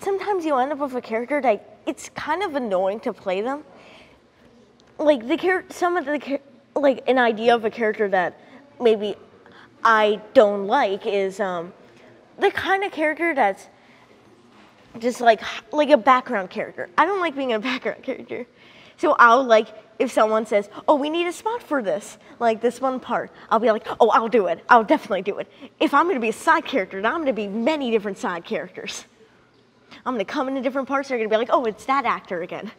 sometimes you end up with a character that it's kind of annoying to play them. Like like an idea of a character that maybe I don't like is the kind of character that's just like a background character. I don't like being a background character. So I'll like, if someone says, oh, we need a spot for this, like this one part, I'll be like, oh, I'll do it. I'll definitely do it. If I'm gonna be a side character, then I'm gonna be many different side characters. I'm gonna come into different parts, they're gonna be like, oh, it's that actor again.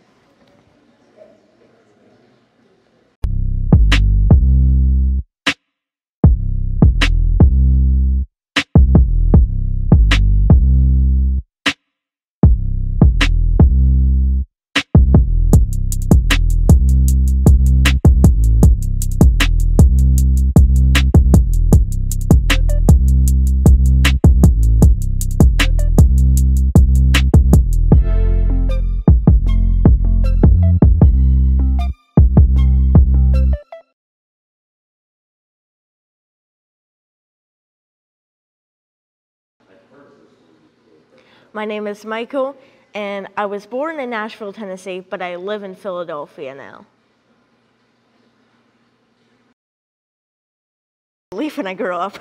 My name is Michael, and I was born in Nashville, Tennessee, but I live in Philadelphia now. I believe when I grow up.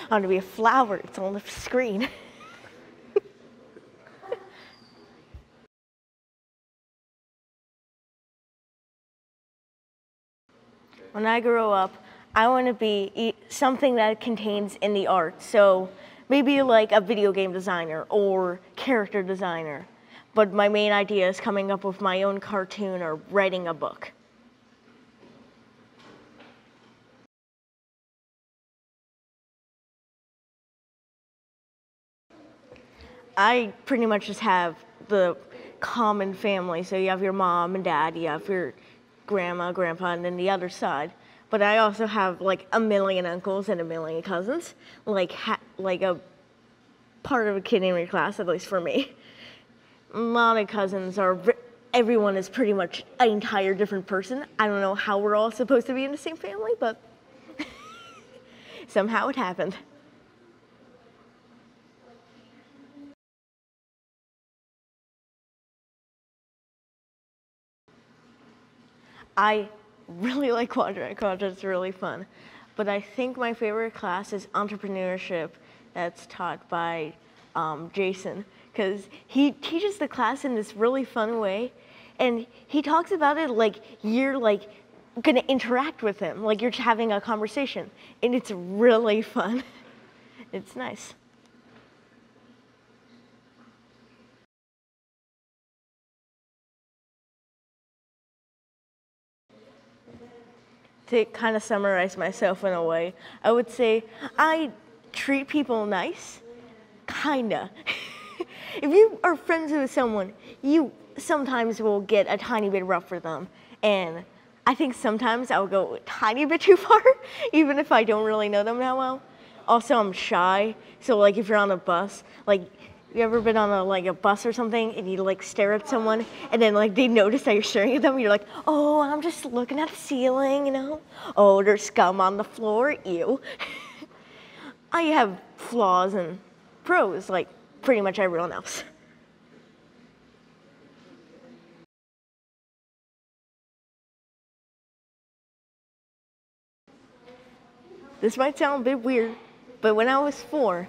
I'm gonna be a flower, it's on the screen. When I grow up, I want to be something that contains in the art. So maybe like a video game designer or character designer. But my main idea is coming up with my own cartoon or writing a book. I pretty much just have the common family. So you have your mom and dad, you have your grandma, grandpa, and then the other side. But I also have like a million uncles and a million cousins, like a part of a kid in your class, at least for me. A lot of cousins are, everyone is pretty much an entire different person. I don't know how we're all supposed to be in the same family, but somehow it happened. I really like Quadra. Quadra's really fun. But I think my favorite class is entrepreneurship that's taught by Jason, because he teaches the class in this really fun way, and he talks about it like you're like gonna interact with him, like you're having a conversation, and it's really fun. It's nice. To kind of summarize myself in a way, I would say I treat people nice, kinda. If you are friends with someone, you sometimes will get a tiny bit rough for them, and I think sometimes I'll go a tiny bit too far, even if I don't really know them that well. Also, I'm shy, so like if you're on a bus, like you ever been on a bus or something and you like stare at someone and then like they notice that you're staring at them and you're like, oh, I'm just looking at the ceiling, you know? Oh, there's scum on the floor, ew. I have flaws and pros like pretty much everyone else. This might sound a bit weird, but when I was 4,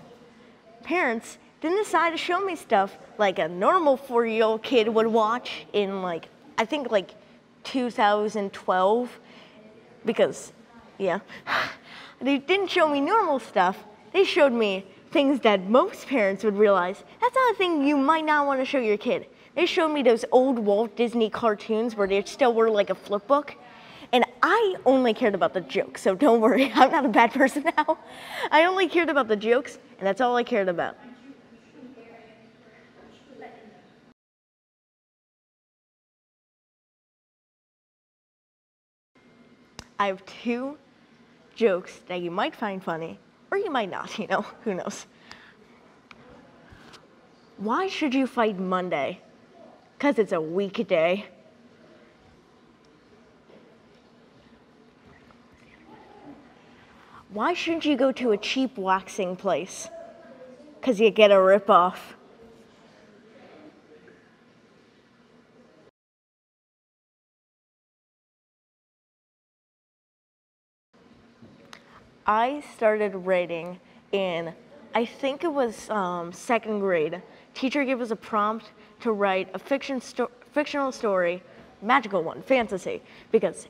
parents didn't decide to show me stuff like a normal 4-year-old kid would watch in like, I think like 2012, because, yeah. They didn't show me normal stuff, they showed me things that most parents would realize, that's not a thing you might not want to show your kid. They showed me those old Walt Disney cartoons where they still were like a flip book, and I only cared about the jokes, so don't worry, I'm not a bad person now. I only cared about the jokes, and that's all I cared about. I have 2 jokes that you might find funny, or you might not, you know, who knows. Why should you fight Monday? 'Cause it's a weekday. Why shouldn't you go to a cheap waxing place? Because you get a rip-off. I started writing in, I think it was second grade. Teacher gave us a prompt to write a fictional story, magical one, fantasy, because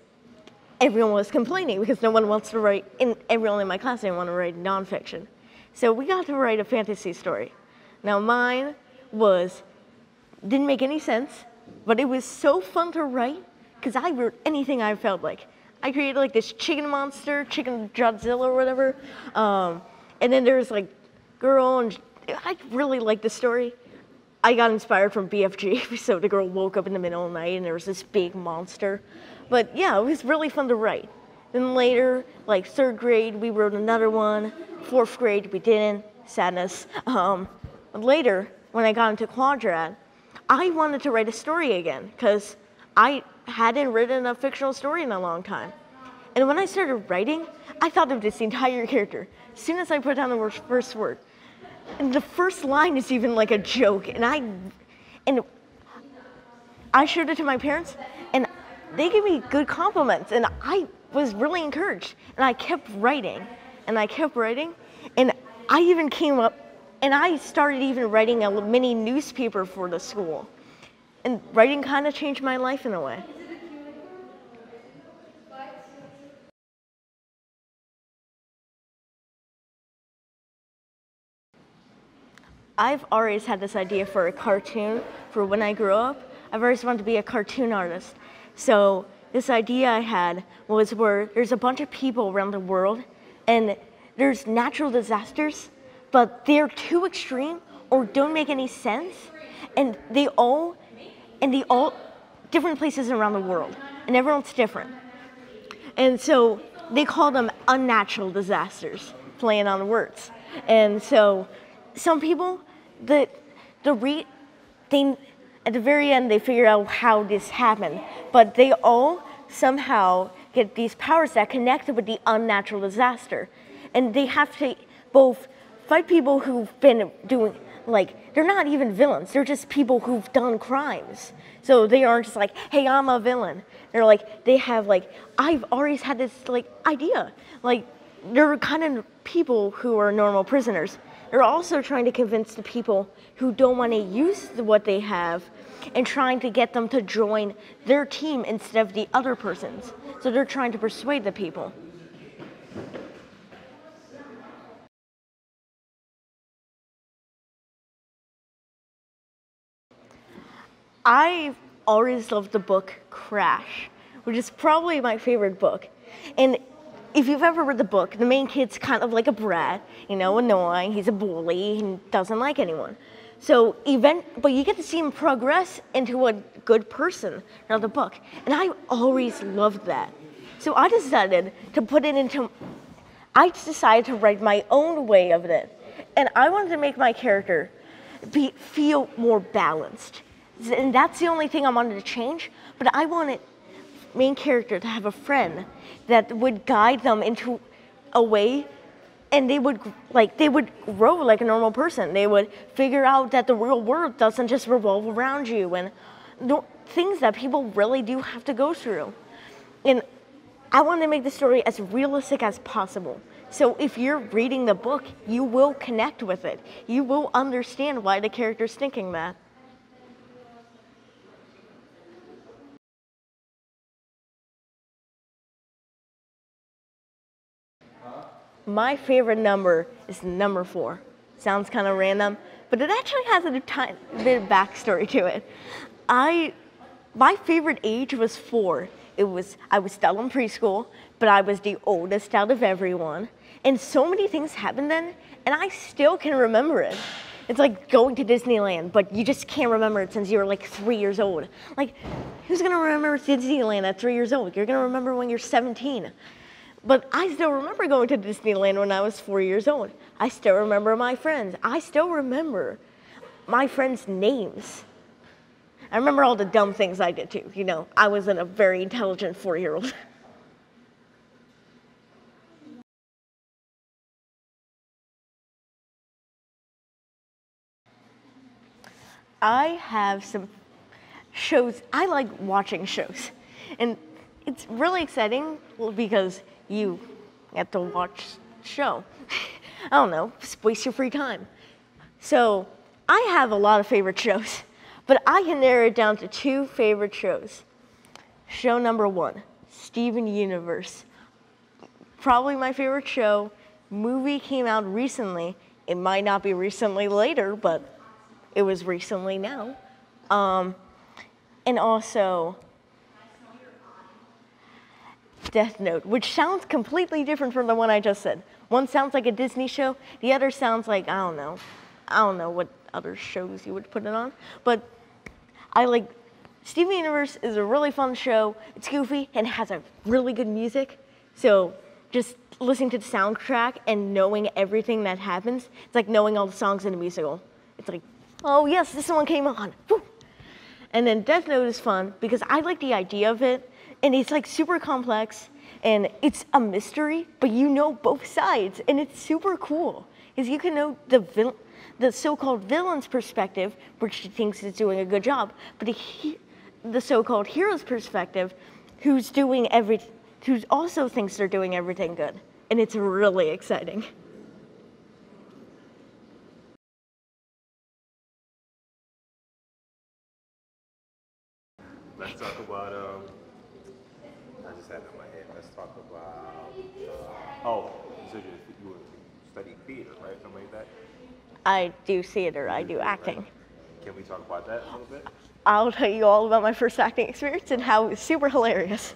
everyone was complaining because no one wants to write, everyone in my class didn't want to write nonfiction. So we got to write a fantasy story. Now mine didn't make any sense, but it was so fun to write because I wrote anything I felt like. I created like this chicken monster, chicken Godzilla or whatever. And then there's like girl, and I really liked the story. I got inspired from BFG, so the girl woke up in the middle of the night and there was this big monster. But yeah, it was really fun to write. Then later, like third grade, we wrote another one. Fourth grade, we didn't, sadness. But later, when I got into Quadra, I wanted to write a story again because I hadn't written a fictional story in a long time. And when I started writing, I thought of this entire character. As soon as I put down the first word, and the first line is even like a joke, and I showed it to my parents, and they gave me good compliments, and I was really encouraged. And I kept writing, and I kept writing, and I even came up, and I started even writing a mini newspaper for the school. And writing kind of changed my life in a way. I've always had this idea for a cartoon for when I grew up. I've always wanted to be a cartoon artist. So this idea I had was where there's a bunch of people around the world and there's natural disasters, but they're too extreme or don't make any sense. And they all different places around the world, and everyone's different. And so they call them unnatural disasters, playing on the words. And so some people, at the very end, they figure out how this happened, but they all somehow get these powers that connect with the unnatural disaster. And they have to both fight people who've been doing, like, they're not even villains, they're just people who've done crimes. So they aren't just like, hey, I'm a villain. They're like, they have like, I've always had this like idea. Like, they're kind of people who are normal prisoners. They're also trying to convince the people who don't want to use what they have and trying to get them to join their team instead of the other person's. So they're trying to persuade the people. I've always loved the book Crash, which is probably my favorite book. And if you've ever read the book, the main kid's kind of like a brat, you know, annoying, he's a bully, and doesn't like anyone. But you get to see him progress into a good person throughout the book. And I always loved that. So I decided to write my own way of it. And I wanted to make my character feel more balanced. And that's the only thing I wanted to change, but I wanted main character to have a friend that would guide them into a way, and they would grow like a normal person. They would figure out that the real world doesn't just revolve around you, and the things that people really do have to go through. And I wanted to make the story as realistic as possible. So if you're reading the book, you will connect with it. You will understand why the character's thinking that. My favorite number is number 4. Sounds kind of random, but it actually has a bit of backstory to it. My favorite age was 4. I was still in preschool, but I was the oldest out of everyone. And so many things happened then, and I still can remember it. It's like going to Disneyland, but you just can't remember it since you were like 3 years old. Like, who's gonna remember Disneyland at 3 years old? You're gonna remember when you're 17. But I still remember going to Disneyland when I was 4 years old. I still remember my friends. I still remember my friends' names. I remember all the dumb things I did too. You know, I wasn't a very intelligent 4-year-old. I have some shows. I like watching shows. And it's really exciting because you get to watch the show. I don't know, just waste your free time. So I have a lot of favorite shows, but I can narrow it down to 2 favorite shows. Show number 1, Steven Universe. Probably my favorite show. Movie came out recently. It might not be recently later, but it was recently now. And also Death Note, which sounds completely different from the one I just said. One sounds like a Disney show, the other sounds like, I don't know what other shows you would put it on, but I like, Steven Universe is a really fun show. It's goofy and has a really good music, so just listening to the soundtrack and knowing everything that happens, it's like knowing all the songs in a musical. It's like, oh yes, this one came on. Woo. And then Death Note is fun because I like the idea of it, and it's like super complex, and it's a mystery, but you know both sides, and it's super cool because you can know the so-called villain's perspective, which he thinks is doing a good job, but the so-called hero's perspective, who also thinks they're doing everything good, and it's really exciting. Let's talk about, I just had it in my head. Let's talk about, oh, you said you were studying theater, right? Something like that? I do theater, I do acting. Right? Can we talk about that a little bit? I'll tell you all about my first acting experience and how it was super hilarious.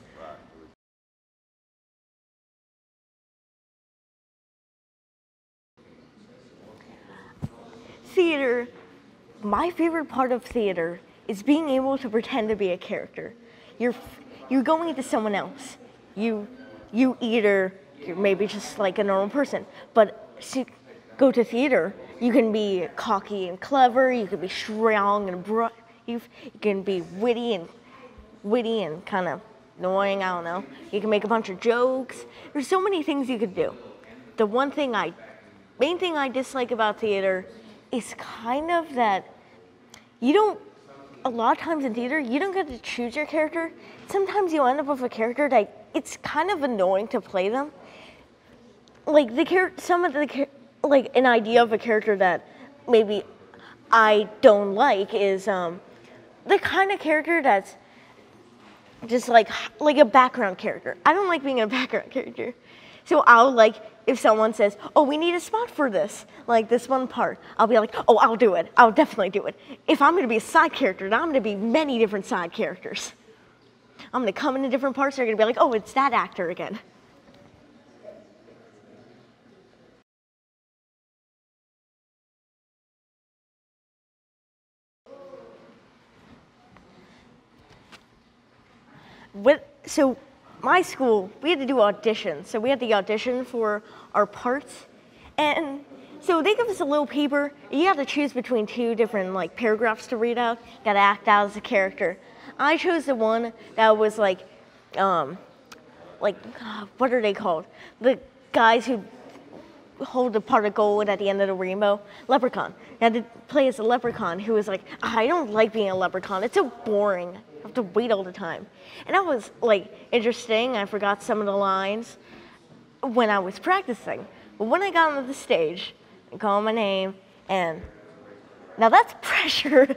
Theater, my favorite part of theater is being able to pretend to be a character. You're going into someone else. You're maybe just like a normal person, but go to theater, you can be cocky and clever, you can be strong and bright, you can be witty and kind of annoying, I don't know. You can make a bunch of jokes. There's so many things you could do. The main thing I dislike about theater is kind of that a lot of times in theater, you don't get to choose your character. Sometimes you end up with a character that it's kind of annoying to play them. Like an idea of a character that maybe I don't like is the kind of character that's just like a background character. I don't like being a background character. So I'll like, if someone says, oh, we need a spot for this, like this one part, I'll be like, oh, I'll do it. I'll definitely do it. If I'm going to be a side character, then I'm going to be many different side characters. I'm going to come into different parts, they're going to be like, oh, it's that actor again. So my school, we had to do auditions. So we had the audition for our parts. And so they give us a little paper. You have to choose between 2 different like paragraphs to read out. You got to act out as a character. I chose the one that was like what are they called? The guys who hold the pot of gold at the end of the rainbow. Leprechaun. I had to play as a leprechaun who was like, I don't like being a leprechaun. It's so boring. I have to wait all the time. And that was like interesting. I forgot some of the lines when I was practicing. But when I got onto the stage and called my name, and now that's pressure.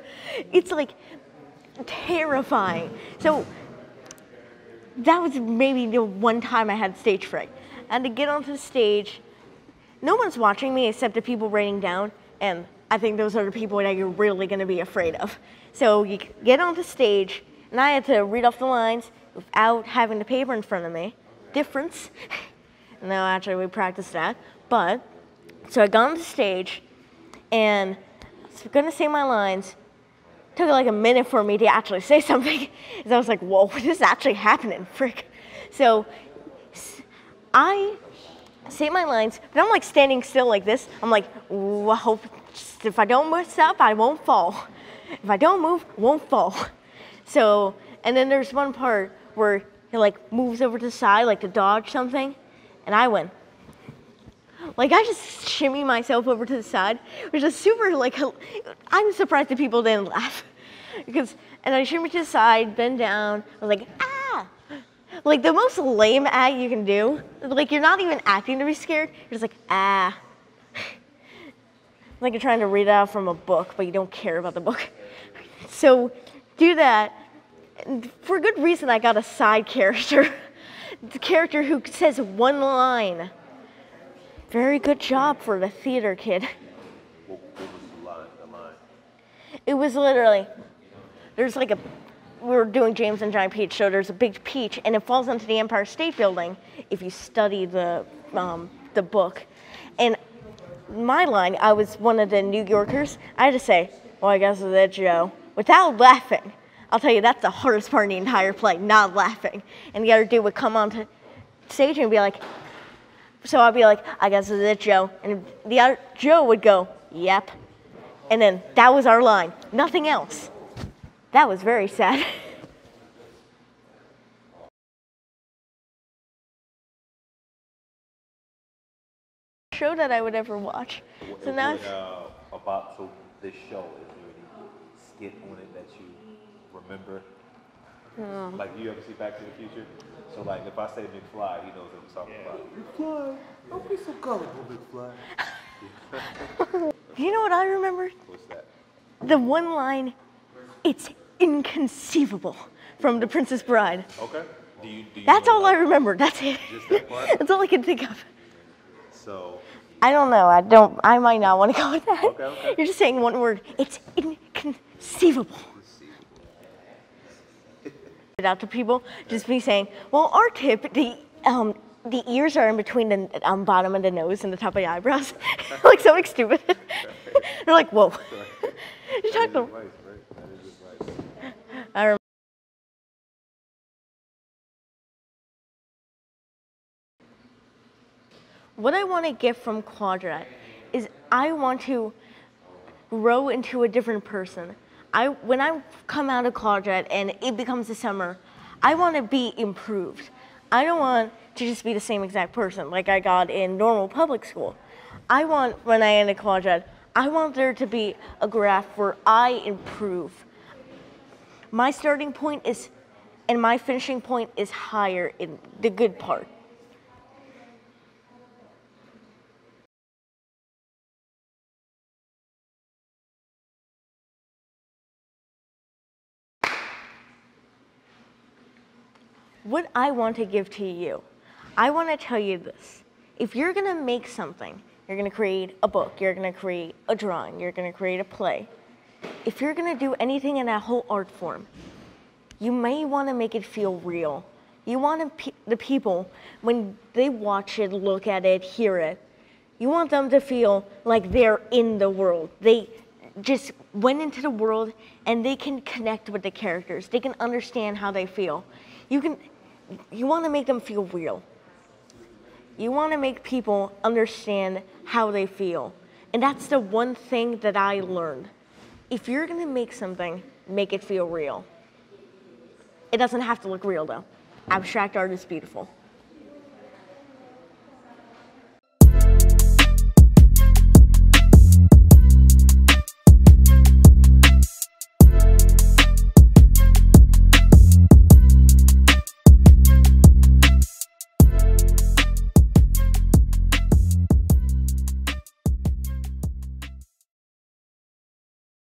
It's like terrifying. So that was maybe the one time I had stage fright. I had to get onto the stage. No one's watching me except the people writing down, and I think those are the people that you're really going to be afraid of. So you get onto stage, and I had to read off the lines without having the paper in front of me. Difference. No, actually, we practiced that. But, so I got on the stage, and I was going to say my lines. It took like a minute for me to actually say something. Because I was like, whoa, this is actually happening, frick. So I say my lines, but I'm like standing still like this. I'm like, ooh, I hope if I don't mess up, I won't fall. If I don't move, I won't fall. So, and then there's one part where he like moves over to the side, like to dodge something, and I went, Like I just shimmy myself over to the side, which is super like, I'm surprised that people didn't laugh. And I shimmy to the side, bend down, I was like, ah! Like the most lame act you can do. Like you're not even acting to be scared, you're just like, ah. Like you're trying to read out from a book, but you don't care about the book. So do that. And for good reason, I got a side character. The character who says one line. Very good job for the theater kid. What was the line? It was literally, there's like we were doing James and Giant Peach, so there's a big peach, and it falls into the Empire State Building if you study the book. And my line, I was one of the New Yorkers, I had to say, well, I guess it's Joe, without laughing. I'll tell you, that's the hardest part in the entire play, not laughing. And the other dude would come on to stage and be like, so I'd be like, I guess it's it, Joe. And the other Joe would go, yep. And then that was our line, nothing else. That was very sad. Show that I would ever watch. So now about this show, is there any skit on it that you remember? Like, do you ever see Back to the Future? So, like, if I say McFly, he knows what I'm talking about. McFly, don't be so gullible, McFly. You know what I remember? What's that? The one line, it's inconceivable, from The Princess Bride. Okay. Do you That's know, all like, I remember. That's it. just that part? That's all I can think of. So. I don't know. I might not want to go with that. Okay. You're just saying one word. It's inconceivable. It out to people, just be saying, well, our tip, the ears are in between the bottom of the nose and the top of the eyebrows. Like something stupid. They're like, whoa. You talk to. Advice, right? That is advice. I remember. What I want to get from Quadra is I want to grow into a different person. When I come out of Quadra and it becomes the summer, I want to be improved. I don't want to just be the same exact person like I got in normal public school. I want, when I end Quadra, I want there to be a graph where I improve. My starting point is, and my finishing point is higher in the good part. What I want to give to you, I want to tell you this. If you're going to make something, you're going to create a book, you're going to create a drawing, you're going to create a play. If you're going to do anything in that whole art form, you may want to make it feel real. You want the people, when they watch it, look at it, hear it, you want them to feel like they're in the world. They just went into the world and they can connect with the characters. They can understand how they feel. You want to make them feel real. You want to make people understand how they feel. And that's the one thing that I learned. If you're going to make something, make it feel real. It doesn't have to look real though. Abstract art is beautiful.